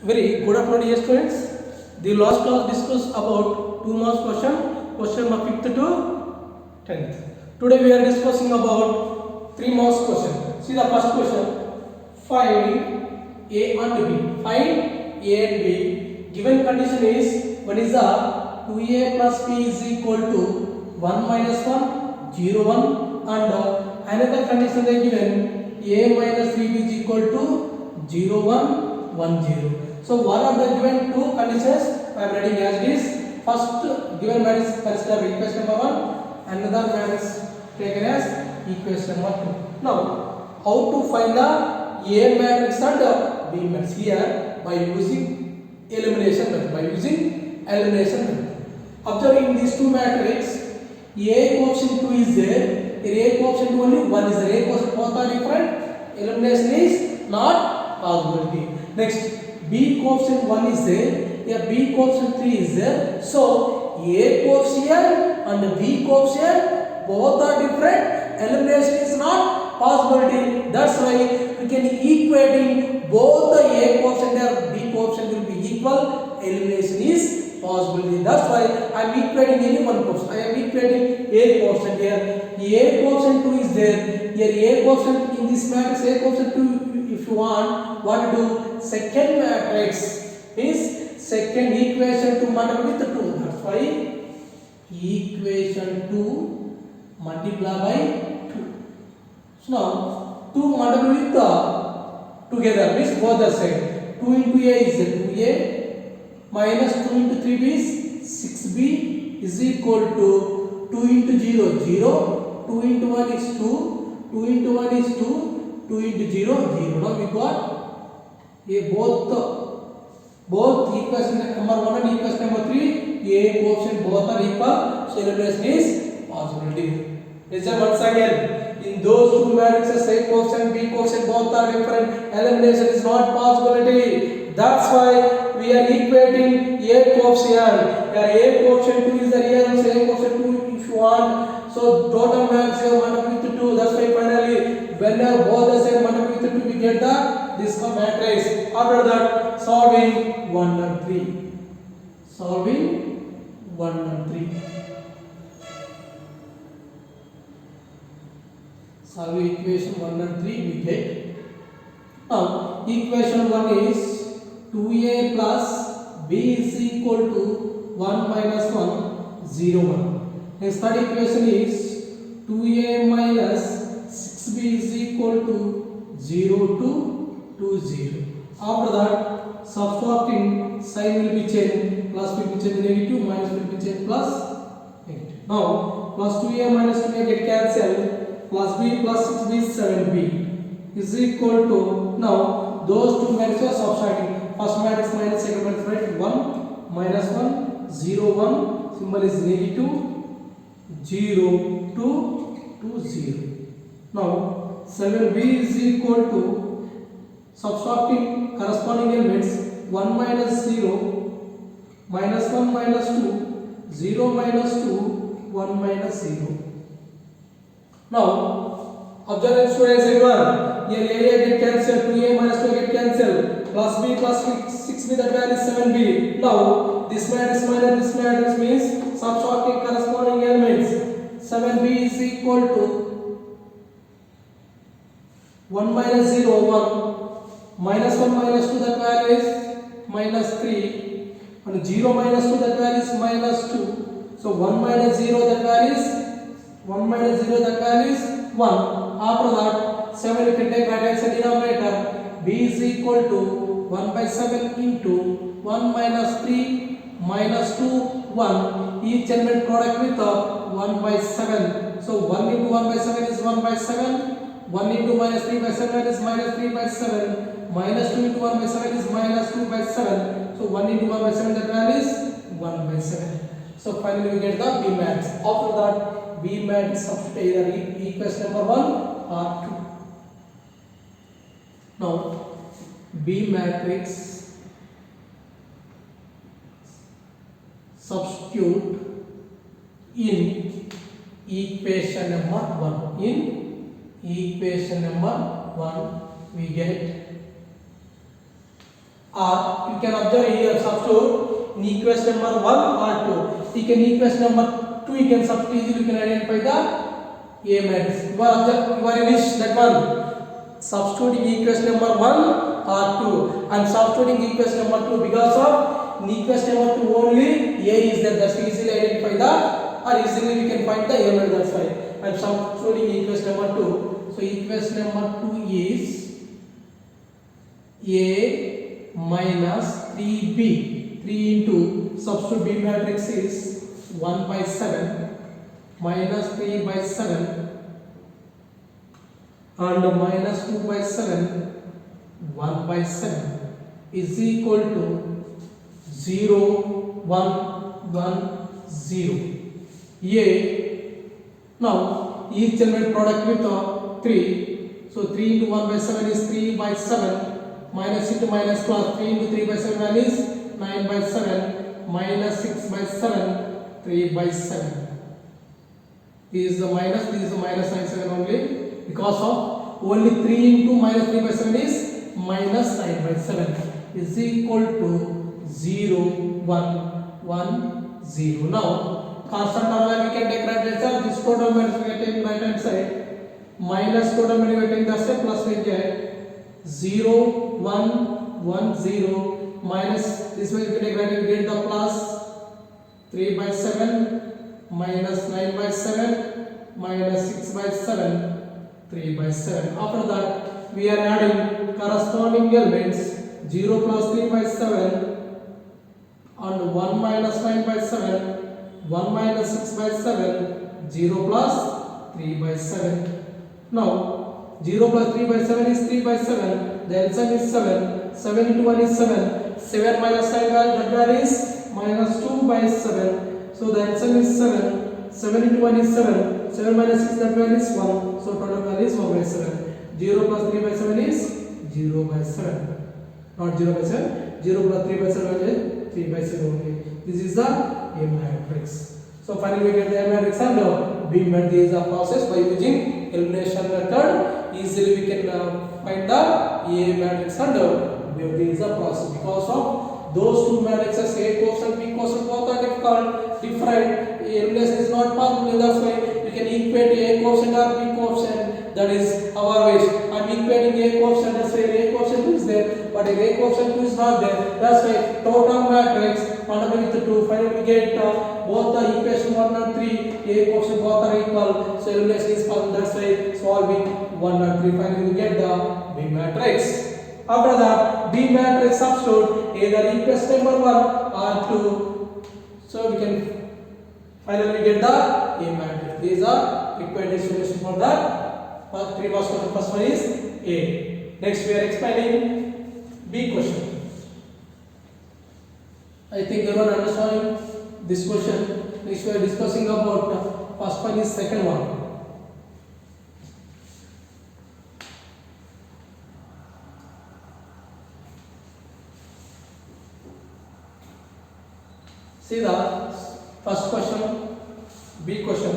Very good afternoon, dear students. The last class discussed about 2 marks question of 5th to 10th. Today we are discussing about 3 marks question. See the first question. Find A and B. Find A and B. Given condition is one is the 2A plus B is equal to 1 minus 1, 0, 1 and another condition they given A minus 3B is equal to 0, 1, 1, 0. So what are the given two conditions? I am writing as it is. First given matrix consider equation number 1, another matrix taken as equation number 2. Now how to find the A matrix and B matrix? Here by using elimination method. Observing these two matrices, A coefficient 2 is there, A coefficient only 1 is there. A coefficient both are different. Elimination is not possibility. Next, B coefficient 1 is there, B coefficient 3 is there. So A coefficient and B coefficient both are different. Elimination is not possibility. That's why we can equating both the A coefficient and B coefficient will be equal. Elimination is possibility. That's why I am equating any one coefficient. I am equating A coefficient here. A coefficient 2 is there. Here A coefficient in this matrix A coefficient 2. If you want, what to do? Second matrix is second equation to multiply with 2. That's why equation 2 multiply by 2. So now 2 multiply with together means both the side. 2 into A is 2A minus 2 into 3B is 6B is equal to 2 into 0 0. 2 into 1 is 2. 2 into 1 is 2. 2 into 0 0. Now we got a both equation number 1 and equation number 3. A coefficient both are equal. So elimination is possibility. Listen once again. In those two matrices A coefficient B coefficient both are different. Elimination is not possibility. That's why we are equating A coefficient. Here A coefficient 2 is the real. So A coefficient 2 if you want. So total matrix you multiply with 2. That's why finally whenever both the same multiply with 2 we get this matrix. After that solving 1 and 3. Solving 1 and 3. Solving equation 1 and 3 we get. Now equation 1 is 2A plus B is equal to 1 minus 1 0 1. Next third equation is 2A minus 6B is equal to 0 to 0. After that subtracting sign will be changed, plus will be changed negative, minus will be changed plus negative. Now plus 2A minus 2A get cancelled, plus B plus 6B is 7B is equal to, now those two matrices are subtracting. First matrix minus second matrix, right? 1 minus 1 0 1 symbol is negative, 0 to 0. Now 7B is equal to subtracting corresponding elements 1 minus 0 minus 1 minus 2 0 minus 2 1 minus 0. Now observe students everyone, here A get cancelled, 2A minus 2 get cancelled, plus B plus 6B that value is 7B. Now this matrix minus this matrix means subtracting corresponding elements. 7B is equal to 1 minus 0 1 minus 1 minus 2 that value is minus 3 and 0 minus 2 that value is minus 2. So 1 minus 0 that value is 1 minus 0 that value is 1. After that 7 you can take right hand side denominator. B is equal to 1 by 7 into 1 minus 3 minus 2 1. Each element product with 1 by 7. So 1 into 1 by 7 is 1 by 7. 1 into minus 3 by 7 is minus 3 by 7. Minus 2 into 1 by 7 is minus 2 by 7. So 1 into 1 by 7 that value is 1 by 7. So finally we get the B matrix. After that B matrix substitute either equation number 1 or 2. Now B matrix substitute in equation number 1. In equation number 1 we get or you can observe here substitute in equation number 1 or 2. You can equation number 2 you can substitute easily, you can identify the A matrix. You are wish that one. Substituting equation number 1 or 2. I am substituting equation number 2 because of in equation number 2 only A is there. That's easily identify the or easily we can find the A matrix. That's why I am substituting equation number 2. So equation number 2 is A minus 3B. 3 into substitute B matrix is 1 by 7 minus 3 by 7 and minus 2 by 7 1 by 7 is equal to 0 1 1 0. A now each element product with 3. So 3 into 1 by 7 is 3 by 7 minus into minus plus 3 into 3 by 7 is 9 by 7 minus 6 by 7 3 by 7. This is the minus, this is the minus 9 7 only because of only 3 into minus 3 by 7 is minus 9 by 7 is equal to 0 1 1 0. Now constant term we can take right hand side, this total matrix we can take right hand side, minus total matrix we can take that side, plus we get 0 1 1 0 minus this way we can take right hand, we get the plus 3 by 7 minus 9 by 7 minus 6 by 7 3 by 7. After that we are adding corresponding elements 0 plus 3 by 7 and 1 minus 9 by 7 1 minus 6 by 7 0 plus 3 by 7. Now 0 plus 3 by 7 is 3 by 7, the LCM is 7, 7 into 1 is 7, 7 minus 9 that value is minus 2 by 7. So the LCM is 7, 7 into 1 is 7, 7 minus 6 that value is 1, so total value is 1 by 7. 0 plus 3 by 7 is 0 by 7, not 0 by 7, 0 plus 3 by 7 is 3 by 7 only. This is the A matrix. So finally we get the A matrix and B matrix. Is a process by using elimination method. Easily we can find the A matrix and B. This is a process because of those two matrices A quotient B quotient both are different. Elimination is not possible. That's why we can equate A quotient or B quotient. That is our wish. I'm equating A quotient. That's why A quotient is there, but A quotient is not there. That's why total matrix multiplied with 2. Finally we get both the equation 1 and 3. A quotient both are equal. So elimination is possible. That's why solving 1 and 3. Finally we get the B matrix. After that B matrix substitute either equation number 1 or 2. So we can finally get the A matrix. These are required solution for that. Three marks question. First one is A. Next we are explaining B question. I think everyone understanding this question. Next we are discussing about first one is second one. See the first question, B question.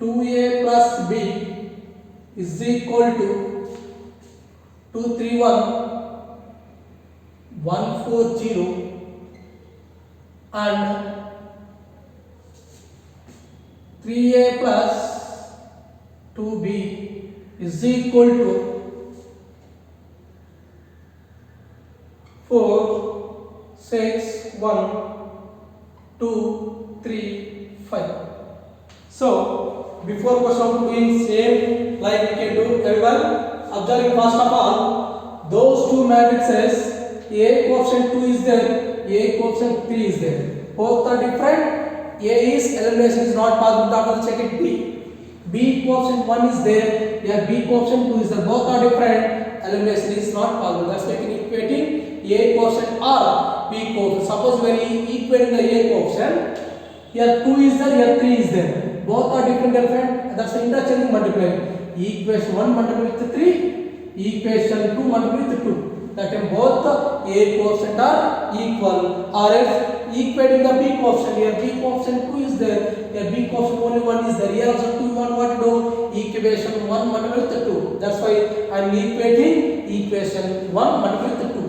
2A plus B is equal to 231 140 and 3A plus 2B is equal to 4 6 1 2 3 5. So before question doing same like we can do everyone observing first of all those two matrices A quotient 2 is there, A quotient 3 is there, both are different. A is elimination is not possible. After check it B. B quotient 1 is there, yeah, B quotient 2 is there, both are different. Elimination is not possible. That's why equating A quotient or B quotient. Suppose when equating the A quotient, here 2 is there, here 3 is there, both are different. That's the interchanging multiplying. Equation 1 multiplied with 3, equation 2 multiplied with 2. That time both A quotient are equal, or else equating the B quotient. Here B quotient 2 is there, Here B coefficient only 1 is there. Here also 2 1 what to do? Equation 1 multiplied with 2. That's why I am equating equation 1 multiplied with 2.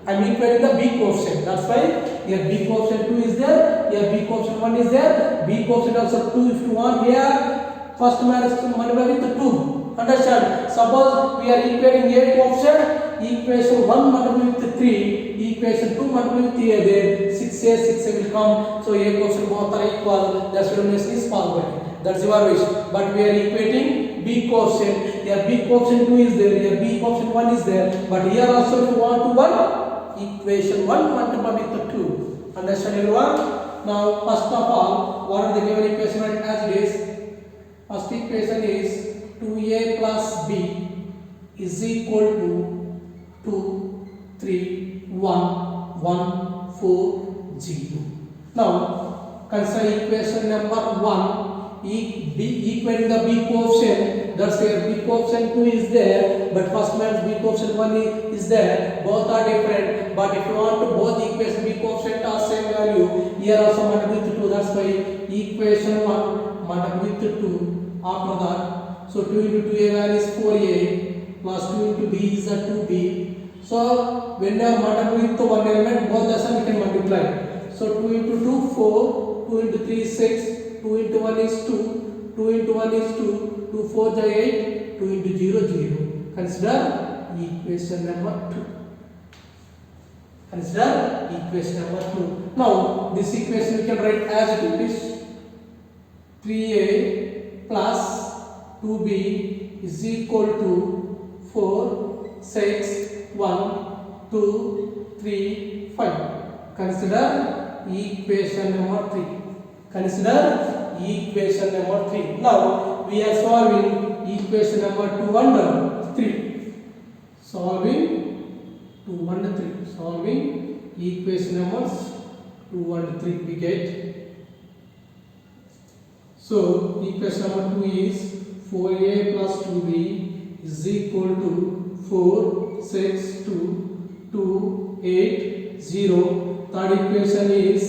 I am equating the B coefficient. That's why here B coefficient 2 is there. Here B coefficient 1 is there. B coefficient also 2 if you want. Here first matrix multiplied with 2. Understand? Suppose we are equating A coefficient. Equation 1 multiplied with 3, equation 2 multiplied with 3 there, 6a, 6a will come, so A coefficient both are equal, that's elimination is possible. That's your wish. But we are equating B coefficient, here B coefficient 2 is there, here B coefficient 1 is there, but here also if you want to 1, equation 1 multiplied with 2. Understand everyone? Now first of all, what are the given equation as it is? First equation is 2a plus b is equal to 2, 3, 1, 1, 4, 0. Now, consider equation number 1, equating the B coefficient, that's where B coefficient 2 is there, but first matrix B coefficient 1 is there, both are different, but if you want to both equation B coefficient are same value, here also multiply with 2, that's why equation 1 multiply with 2, after that, so 2 into 2a value is 4a, plus 2 into b is a 2b. So when you are multiplying with one element, both the sum we can multiply. So 2 into 2 4, 2 into 3 is 6, 2 into 1 is 2, 2 into 1 is 2, 2 4 is 8, 2 into 0 0. Consider equation number 2. Consider equation number 2. Now this equation we can write as it is 3a plus 2b is equal to 4, 6, 1, 2, 3, 5. Consider equation number 3. Consider equation number 3. Now we are solving equation number 2 and 3. Solving 2 and 3. Solving equation numbers 2 and 3 we get. So equation number 2 is 4a plus 2b is equal to 4, 6, 2, 2, 8, 0. Third equation is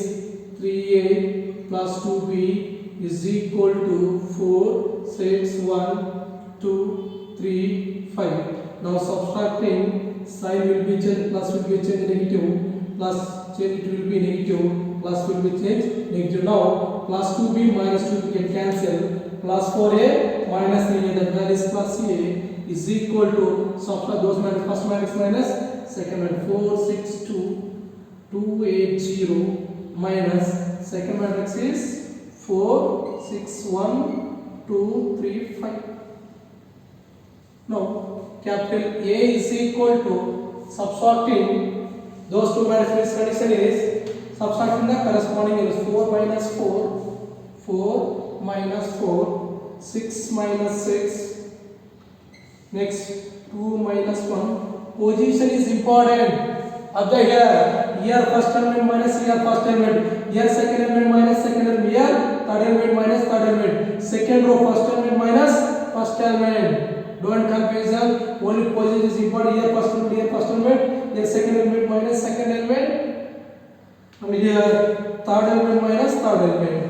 3a plus 2b is equal to 4, 6, 1, 2, 3, 5. Now subtracting, sign will be changed, plus will be changed negative, plus change it will be negative, plus will be changed negative. Now plus 2b minus 2b get cancelled, plus 4a minus 3a, that value is plus a is equal to, subtract those matrix, first matrix minus second matrix, 4, 6, 2, 2, 8, 0 minus second matrix is 4, 6, 1, 2, 3, 5. Now capital A is equal to, subtracting those two matrices condition is subtracting the corresponding is 4 minus 4, 4 minus 4, 6 minus 6, next 2 minus 1. Position is important. Observe here first element minus here first element, here second element minus second element, here third element minus third element, second row first element minus first element. Don't confusion, only position is important. Here first element, here second element minus second element, and here third element minus third element.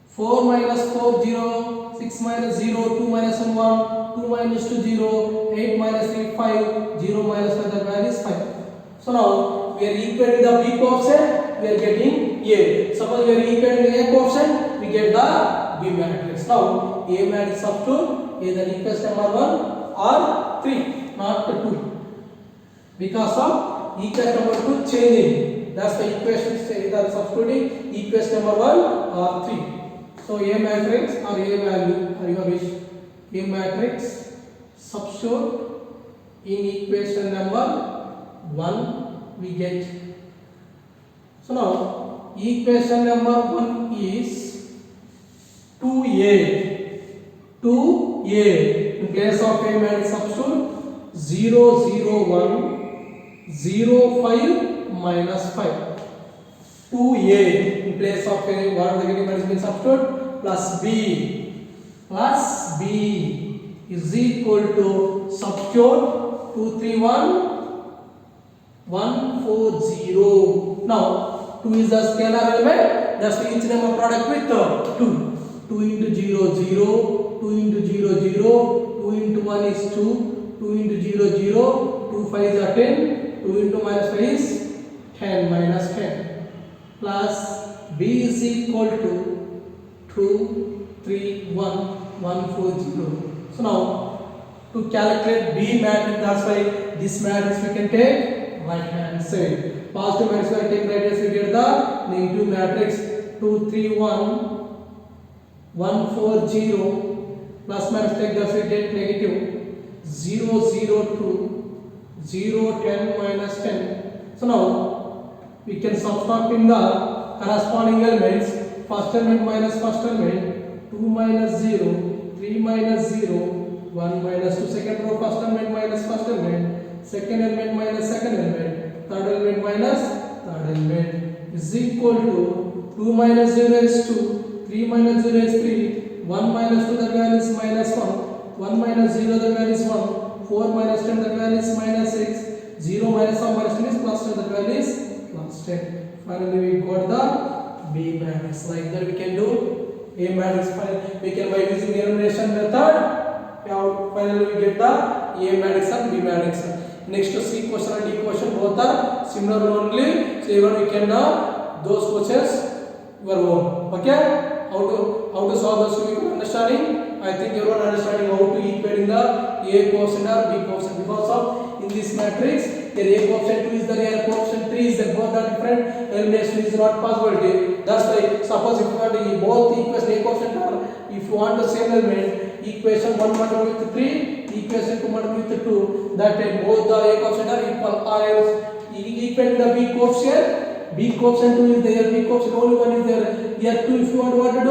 4 minus 4 0, 6 minus 0, 2 minus 1, 2 minus 2 0, 8 minus 3 5, 0 minus 5, the value is 5. So now we are equating the B coefficient, we are getting A. Suppose we are equating A coefficient, we get the B matrix. Now A matrix substitute either equation number 1 or 3, not 2, because of equation number 2 changing. That's the equation either substituting equation number 1 or 3. So A matrix or A value or your wish, A matrix substitute in equation number 1 we get. So now equation number 1 is 2a. 2a in place of A matrix substitute 0 0 1 0 5 minus 5. 2a in place of a, what are the getting matrix substitute, plus b is equal to substitute 2 3 1 1 4 0. Now 2 is the scalar element. Just each number product with 2. 2 into 0, 0. 2 into 0, 0. 2 into 1 is 2. 2 into 0, 0. 2 5 is 10. 2 into minus 5 is 10 minus 10. Plus B is equal to 2, 3, 1, 1, 4, 0. So now to calculate B matrix, that's why this matrix we can take right hand side. Positive matrix we take right hand side, we get the negative matrix 2, 3, 1, 1, 4, 0. Plus matrix take the we get negative 0, 0, 2, 0, 10 minus 10. So now we can subtract in the corresponding elements. First element minus first element, 2 minus 0, 3 minus 0, 1 minus 2. Second row, first element minus first element, second element minus second element, third element minus third element is equal to 2 minus 0 is 2, 3 minus 0 is 3, 1 minus 2 the value is minus 1, 1 minus 0 the value is 1, 4 minus 10 the value is minus 6, 0 minus 1 minus 10 is plus 10 the value is plus 10. Finally we got the B matrix. Like that we can do A matrix. We can, by using the elimination method, finally we get the A matrix and B matrix. Next to C question and D question, both are similar only. So even we can those questions your own. Okay? How to solve those two understanding? I think everyone understanding how to equate the A coefficient or B coefficient, because of in this matrix the A coefficient 2 is the real coefficient 3 is the both are different. Elimination is not possibility. That's why suppose if you want to both equation A coefficient or if you want the same element, equation 1 multiplied with 3, equation 2 multiplied with 2, that time both the A coefficient are equal, or else equate the B coefficient. B coefficient 2 is there, B coefficient only 1 is there. Here 2 if you want what to do,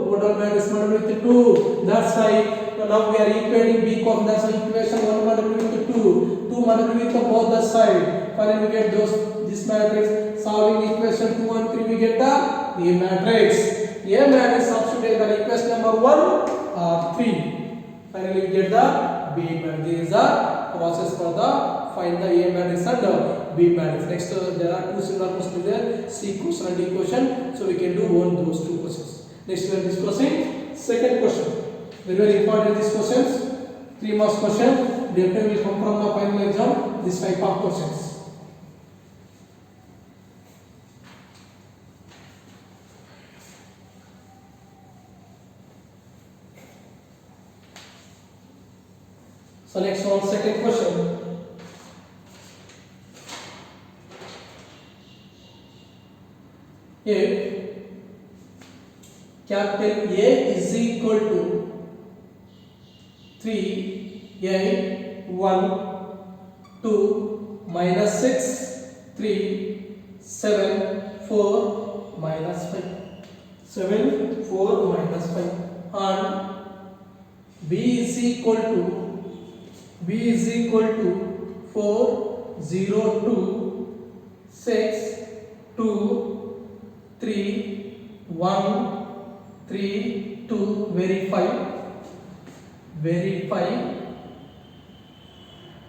total matrix multiplied with 2. That's why now we are equating B coefficient. That's why equation 1 multiplied with 2, 2 multiplied with both the side. Finally we get this matrix. Solving equation 2 and 3 we get the A matrix. A matrix substitute the equation number 1 or 3. Finally we get the B matrix. There is a process for the find the A matrix and B matrix. Next there are two similar questions there, C question and D question. So we can do those two questions. Next we are discussing second question. Very important these questions. 3 marks question. Definitely will come from the final exam. This type of questions. So next one, second question. If capital A is equal to 3, 8, 1, 2, minus 6, 3, 7, 4, minus 5. 7, 4, minus 5. And B is equal to 4, 0, 2, 6, 2, 3, 1, 3, 2, verify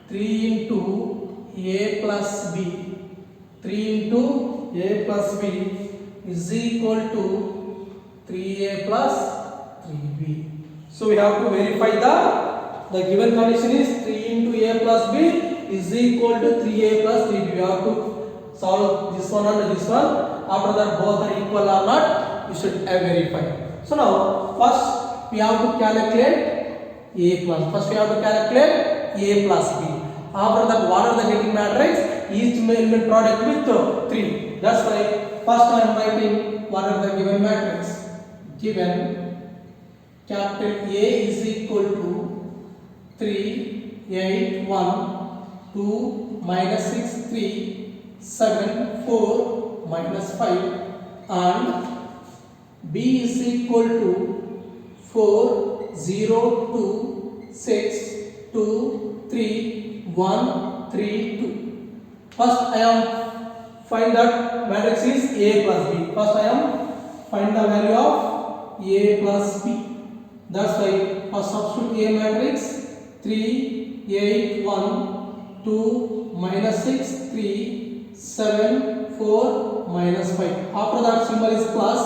3 into A plus B, 3 into A plus B is equal to 3A plus 3B. So we have to verify the given condition is 3 into A plus B is equal to 3A plus 3B. We have to solve this one and this one. After that both are equal or not, you should verify. So now first we have to calculate A plus. First we have to calculate A plus B. After that what are the getting matrix? Each element product with 3. That's why first I am writing what are the given matrix. Given capital A is equal to 3, 8, 1, 2, minus 6, 3, 7, 4, minus 5, and B is equal to 4, 0, 2, 6, 2, 3, 1, 3, 2. First I am find that matrix is A plus B. First I am find the value of A plus B. That's why first substitute A matrix 3, 8, 1, 2, minus 6, 3, 7, 4, minus 5. After that symbol is plus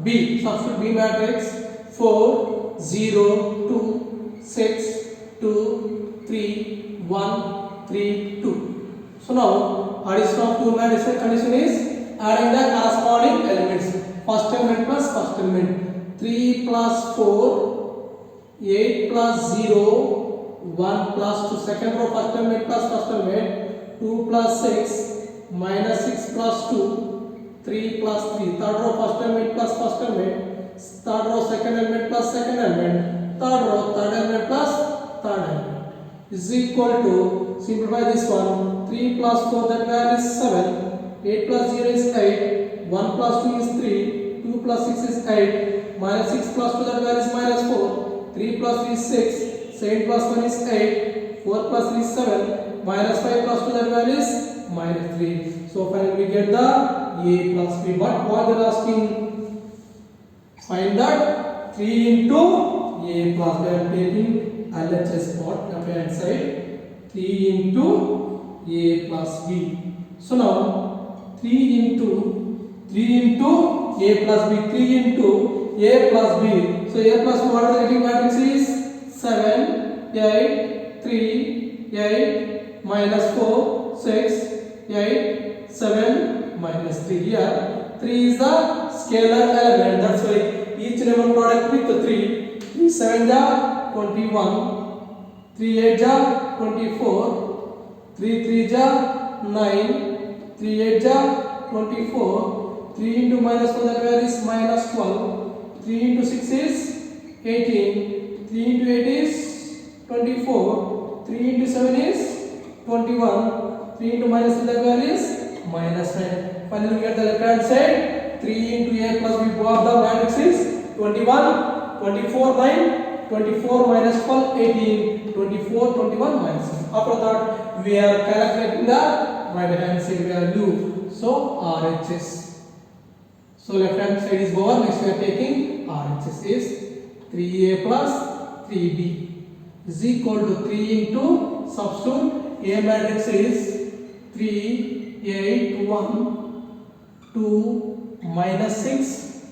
B. Substitute B matrix 4, 0, 2, 6, 2, 3, 1, 3, 2. So now addition of two matrices condition is adding the corresponding elements. First element plus first element. 3 plus 4, 8 plus 0, 1 plus 2. Second row first element plus first element. 2 plus 6 minus 6 plus 2, 3 plus 3. Third row first element plus first element. Third row second element plus second element. Third row third element plus third element is equal to, simplify this one, 3 plus 4 that value is 7, 8 plus 0 is 8, 1 plus 2 is 3, 2 plus 6 is 8, minus 6 plus 2 that value is minus 4, 3 plus 3 is 6, 7 plus 1 is 8, 4 plus 3 is 7, minus 5 plus 2 that value is minus 3. So finally we get the A plus B. But what they are asking? Find that 3 into A plus B. I am taking LHS part left hand side. 3 into A plus B. So now 3 into A plus B. 3 into A plus B. So A plus B, what are the leading matrix is? 7, 8, 3, 8, minus 4, 6, 8, 7, minus 3. Here 3 is the scalar element. That's why each element product with 3. 3 7 ja 21, 3 8 ja 24, 3 3 ja 9, 3 8 ja 24, 3 into minus 1 that value is minus 12, 3 into 6 is 18, 3 into 8 is 24, 3 into 7 is 21, 3 into minus 3 that value is minus 9. Finally we get the left hand side. 3 into A plus B, both the matrices 21, 24, 9, 24 minus 12, 18, 24, 21 minus 9. After that we are calculating the right hand side value. So RHS. So left hand side is over. Next we are taking RHS is 3A plus 3B is equal to 3 into substitute A matrix is 3, 8, 1, 2, minus 6,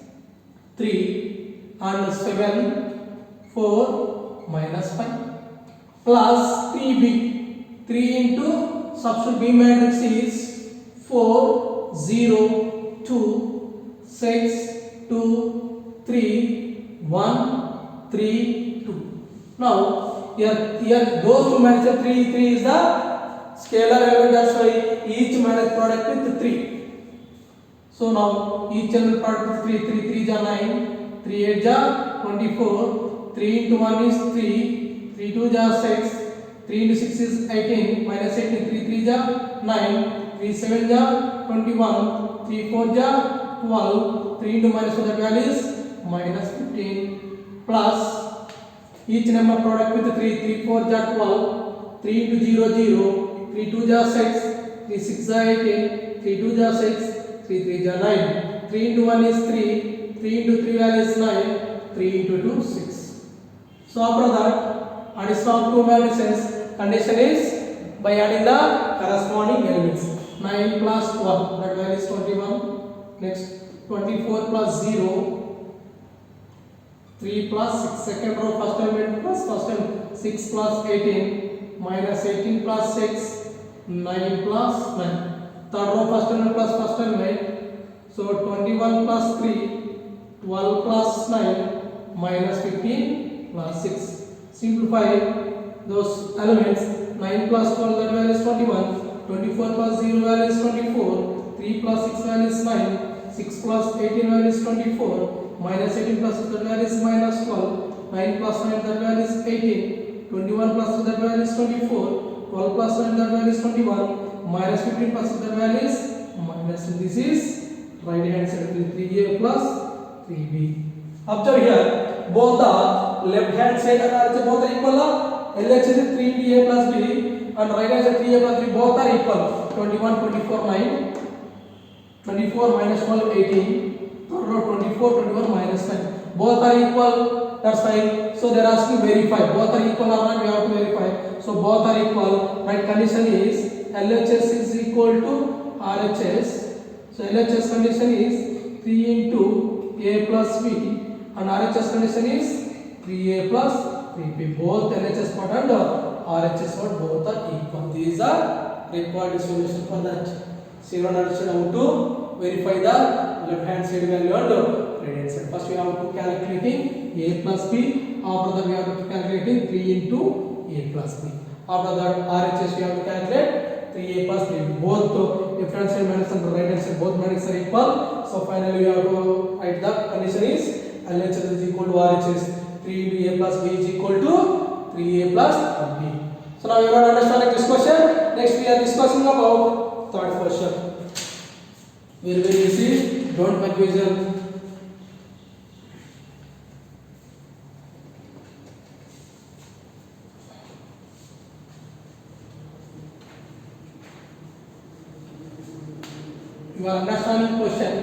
3 and 7, 4, minus 5 plus 3B. 3 into substitute B matrix is 4, 0, 2, 6, 2, 3, 1, 3, 2. Now here those two matrices 3, 3 is the scalar element. That's why each matrix product with 3. So now each element product with 3, 3 3 ja 9, 3 8 ja 24, 3 into 1 is 3, 3 2 ja 6, 3 into 6 is 18, minus 18, 3 3 ja 9, 3 7 ja 21, 3 4 ja 12, 3 into minus 1 that value is minus 15 plus each number product with 3, 3 4 ja 12, 3 into 0 0, 3 2 ja 6, 3 6 ja 18, 3 2 ja 6, 3 3 ja 9, 3 into 1 is 3, 3 into 3 value is 9, 3 into 2 6. So after that addition of two matrices condition is by adding the corresponding elements. 9 plus 1 that value is 21. Next 24 plus 0, 3 plus 6, second row first element plus first element, 6 plus 18, minus 18 plus 6, 9 plus 9. Third row first element plus first element, so 21 plus 3, 12 plus 9, minus 15 plus 6. Simplify those elements. 9 plus 12 that value is 21, 24 plus 0 value is 24, 3 plus 6 value is 9, 6 plus 18 value is 24, minus 18 plus 6 that value is minus 12, 9 plus 9 that value is 18, 21 plus 2 that value is 24, 12 plus 9 that value is 21, minus 15 plus 6 that value is minus 2. This is right hand side, 3A plus 3B. Observe here, both the left hand side and RHS both are equal. LHS is 3A plus B and right hand side 3A plus B both are equal. 21, 24, 9, 24 minus 12, 18, 24, 21 minus 9. Both are equal, that's fine. So they are asking verify. Both are equal or not, we have to verify. So both are equal. Right condition is LHS is equal to RHS. So LHS condition is 3 into a plus b and RHS condition is 3a plus 3b. Both LHS part and RHS part both are equal. These are required solution for that. So you understand how to verify the left hand side value and right hand side. First we have to calculating a plus b. After that we have to calculating 3 into a plus b. After that RHS we have to calculate 3a plus 3b. Both left hand side minus and right hand side both minus are equal. So finally we have to write the condition is LHS is equal to RHS. 3 into a plus b is equal to 3a plus b. So now you want to understand this question. Next we are discussing about third question. Very easy. Don't confusion. You are understanding question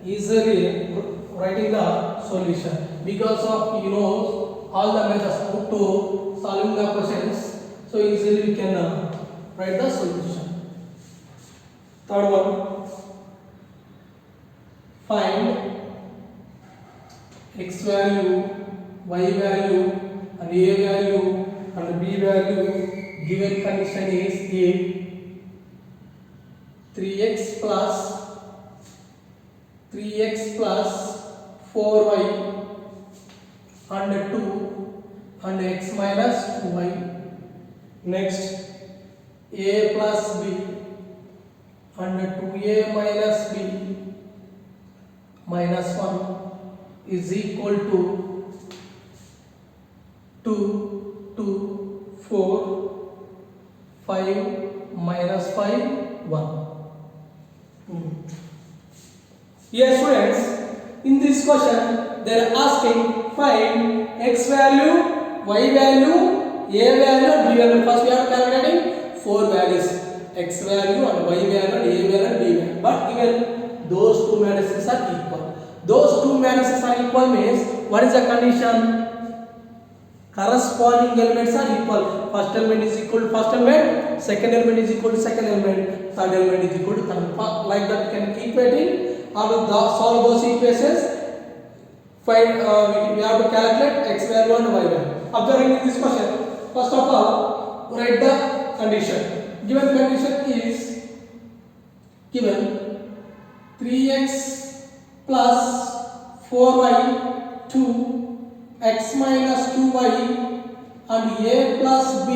easily writing the solution because of you know all the methods how to solving the questions, so easily we can write the solution. Third one, find x value, y value and a value and b value given condition is if 3x plus 4y and 2 and x minus 2y. Next a plus b and 2a minus b minus 1 is equal to 2, 4, 5 minus 5, 1. Here students, in this question they are asking find x value, y value, a value and b value. First we are calculating 4 values, x value and y value and a value and b value, but given those two matrices are equal. Those two matrices are equal means what is the condition? Corresponding elements are equal. First element is equal to first element, second element is equal to second element, third element is equal to third. Like that we can equating or solve those equations. Find we have to calculate x value and y value. Observing in this question, first of all write the condition. Given condition is given 3x plus 4y 2 x minus 2y and a plus b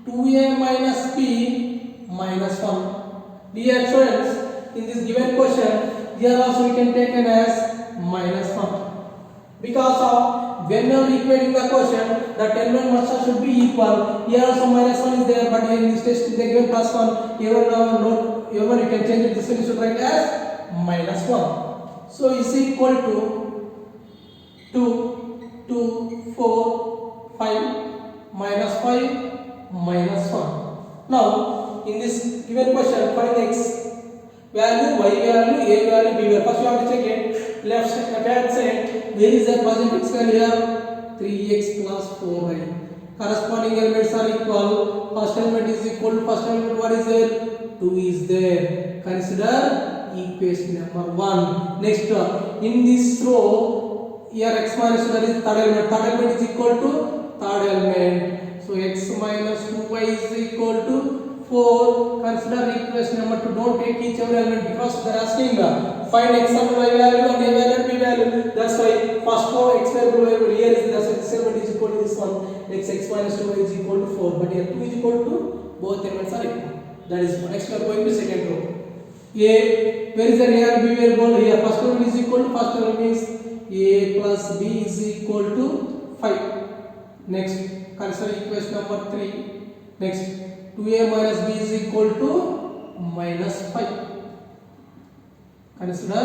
2a minus b minus 1. Dear students, in this given question here also we can take it as minus 1 because of whenever equating the question the elements should be equal. Here also minus 1 is there, but in this case they given plus 1. Even you can change it. This one you should write as minus 1. So is equal to 2, 4, 5 minus 5 minus 1. Now in this given question find x value, y value, a value, b value. First you have to check it. Left hand side where is the positive x value here? 3x plus 4y. Corresponding elements are equal. First element is equal to first element. What is there? 2 is there. Consider equation number 1. Next in this row here x minus 2 that is third element. Third element is equal to third element. So x minus 2y is equal to 4. Consider equation number 2. Don't take each other element because they are asking find x and y value and a value and b value. That's why first row x value here is that's why this element is equal to this one. X minus 2y is equal to 4. But here 2 is equal to both elements are equal. That is one. Next we are going to second row. A where is the a and b variable here? First element is equal to first element means a plus b is equal to 5. Next consider equation number 3. Next 2a minus b is equal to minus 5. Consider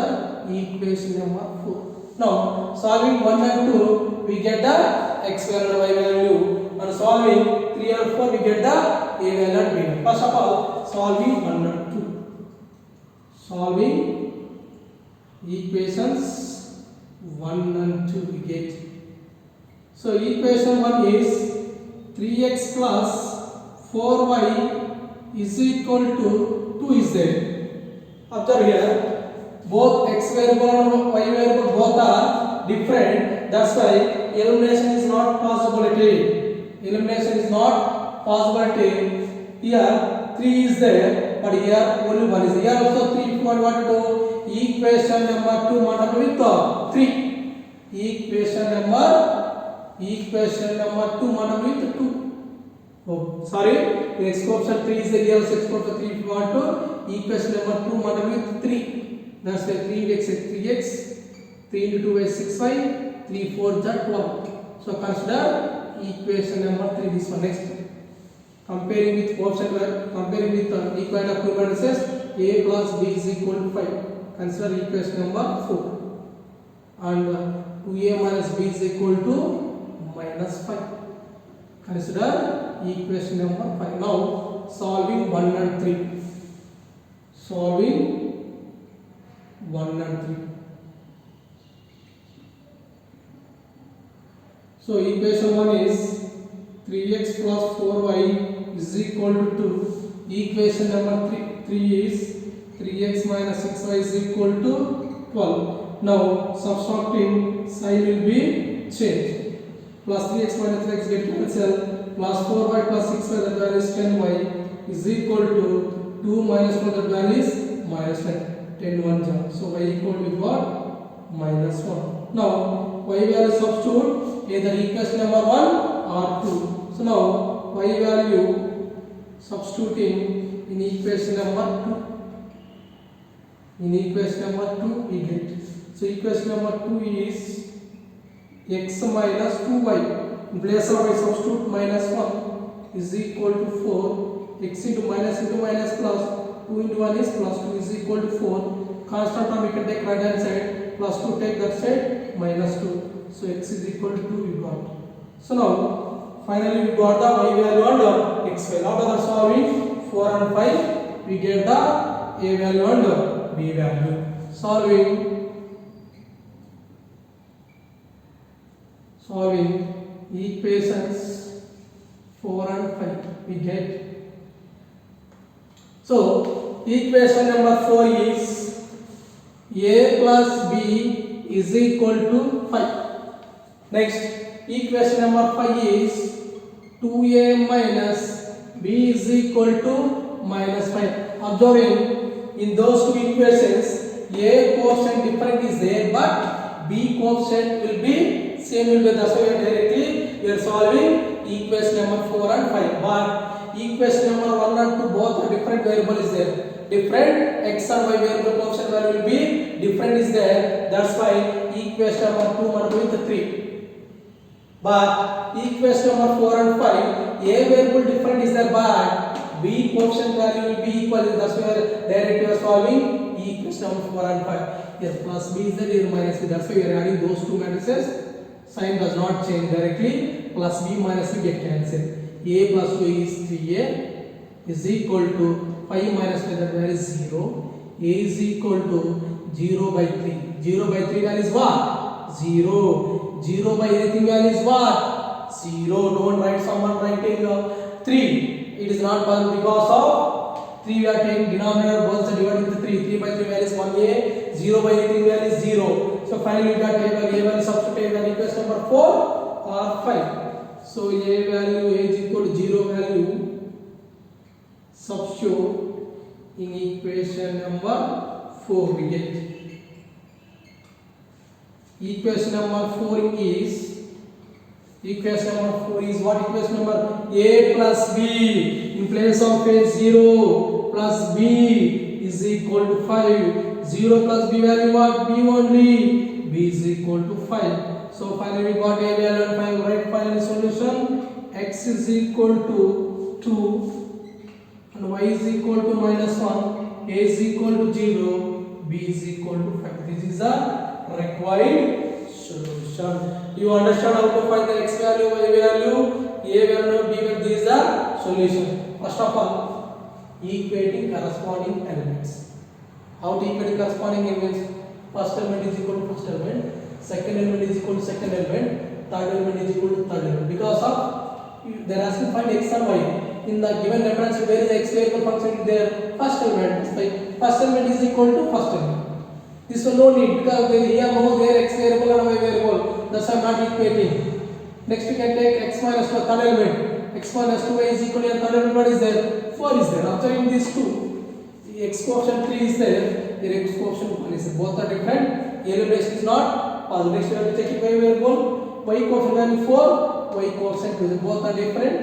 equation number 4. Now solving 1 and 2 we get the x value and y value, and solving 3 and 4 we get the a value and b value. First of all solving 1 and 2. Solving equations 1 and 2 we get. So equation 1 is 3x plus 4y is equal to 2 is there. Observe here, both x variable and y variable both are different. That's why elimination is not possibility. Elimination is not possibility. Here 3 is there, but here only 1 is there. Here also 3. If you want to do equation number 2 multiplied with 3. Equation number 2 multiplied with 2. Oh, sorry, the x coefficient 3 is there. Here also x coefficient 3. If you want to equation number 2 multiplied with 3. That's why 3 into x is 3x, 3 into 2 is 6y, 3 4 is 12. So consider equation number 3. This one next. Comparing with coefficient, comparing with equivalent of two matrices, a plus b is equal to 5. Consider equation number 4. And 2a minus b is equal to minus 5. Consider equation number 5. Now solving 1 and 3. Solving 1 and 3. So equation 1 is 3x plus 4y is equal to 2. Equation number 3 is 3x minus 6y is equal to 12. Now subtracting sign will be changed. Plus 3x minus 3x get cancel. Plus 4y plus 6y, that value is 10y is equal to 2 minus 1, that value is minus 1. 10 1 jump. So y equal to what? Minus 1. Now y value substitute either equation number 1 or 2. So now y value substituting in equation number 2. In equation number 2 we get. So equation number 2 is x minus 2y. In place of y substitute minus 1 is equal to 4. X into minus plus 2 into 1 is plus 2 is equal to 4. Constant term we can take right hand side, plus 2 take that side, minus 2. So x is equal to 2 we got. So now finally we got the y value and x value. After that solving 4 and 5 we get the a value and b value. Solving equations 4 and 5 we get. So equation number 4 is a plus b is equal to 5. Next equation number 5 is 2a minus b is equal to minus 5. Observing in those two equations, a coefficient different is there, but b coefficient will be same. Will be that's why directly we are solving equation number 4 and 5. But equation number 1 and 2 both are different variable is there. Different x and y variable coefficient value will be different is there. That's why equation number 2 multiplied with 3. But equation number 4 and 5, a variable different is there, but b coefficient value will be equal. That's why directly we are solving equation number 4 and 5. Yes, plus b is there, here minus b. That's why we are adding those two matrices. Sign does not change directly. Plus b minus b get cancelled. A plus 2 is 3a is equal to 5 minus 5, that value is 0. A is equal to 0 by 3. 0 by 3 value is what? 0. 0 by anything value is what? 0. Don't write someone writing 3. It is not possible because of 3 we are taking denominator both are divided with 3. 3 by 3 value is 1a. 0 by anything value is 0. So finally we got a value substitute in equation number 4 or 5. So a value is equal to 0 value substitute in equation number 4 we get. Equation number 4 is what? Equation number a plus b. In place of a 0 plus b is equal to 5. 0 plus b value what? B only. B is equal to 5. So finally we got a value and 5. Write final solution. X is equal to 2 and y is equal to minus 1. A is equal to 0. B is equal to 5. This is a required solution. You understand how to find the x value, y value, a value, b value. These are solution. First of all, equating corresponding elements. How to equate corresponding elements? First element is equal to first element, second element is equal to second element, third element is equal to third element. Because of they are asking find x and y. in the given reference where is the x variable function is there, first element. First element is equal to first element. This one no need because here no there x variable and y variable. That's why I'm not equating. Next we can take x minus 2 third element. X minus 2y is equal to third element. What is there? 4 is there. Observing these two, the x coefficient 3 is there. Here x coefficient 1 is there. Both are different. Elimination is not possible. Next we have to check it y variable. Y coefficient value 4, y coefficient 2. Both are different.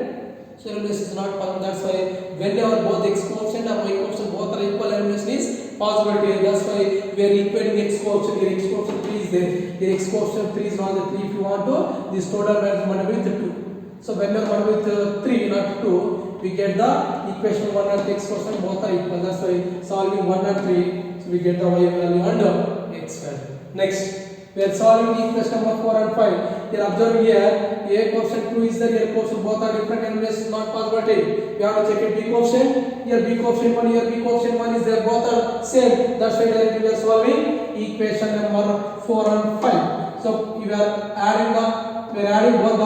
So elimination is not possible. That's why whenever both x coefficient and y coefficient both are equal, elimination is possibility. That's why we are equating x coefficient. Here x coefficient 3 is there. Here x coefficient 3 is not the 3. If you want to, this total value is multiplied with 2. So when we are multiplied with 3 not 2, we get the equation 1 and x coefficient both are equal. That's why solving 1 and 3, so we get the y value and x value. Next, we are solving the equation number 4 and 5. Here observing here, a coefficient 2 is there, here coefficient both are different, elimination is not possibility. We have to check it b coefficient. Here b coefficient 1, here b coefficient 1 is there, both are same. That's why directly we are solving equation number 4 and 5. So we are adding both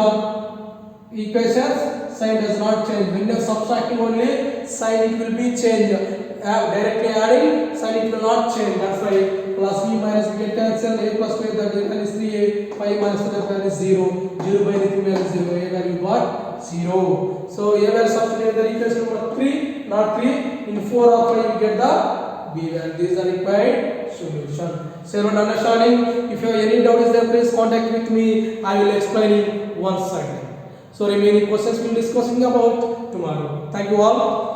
the equations. Sign does not change. When you are subtracting only, sign it will be changed. Directly adding, sign it will not change. That's why plus b minus we get cancel. A plus 2 that value is 3a. 5 minus 2 that value is 0. 0 by anything value is 0. A value got 0. So a value substitute the equation number 3, not 3. In 4 or 5 you get the b value. These are required solution. So everyone understanding? If you have any doubt is there, please contact with me. I will explain it once again. So remaining questions we will discussing about tomorrow. Thank you all.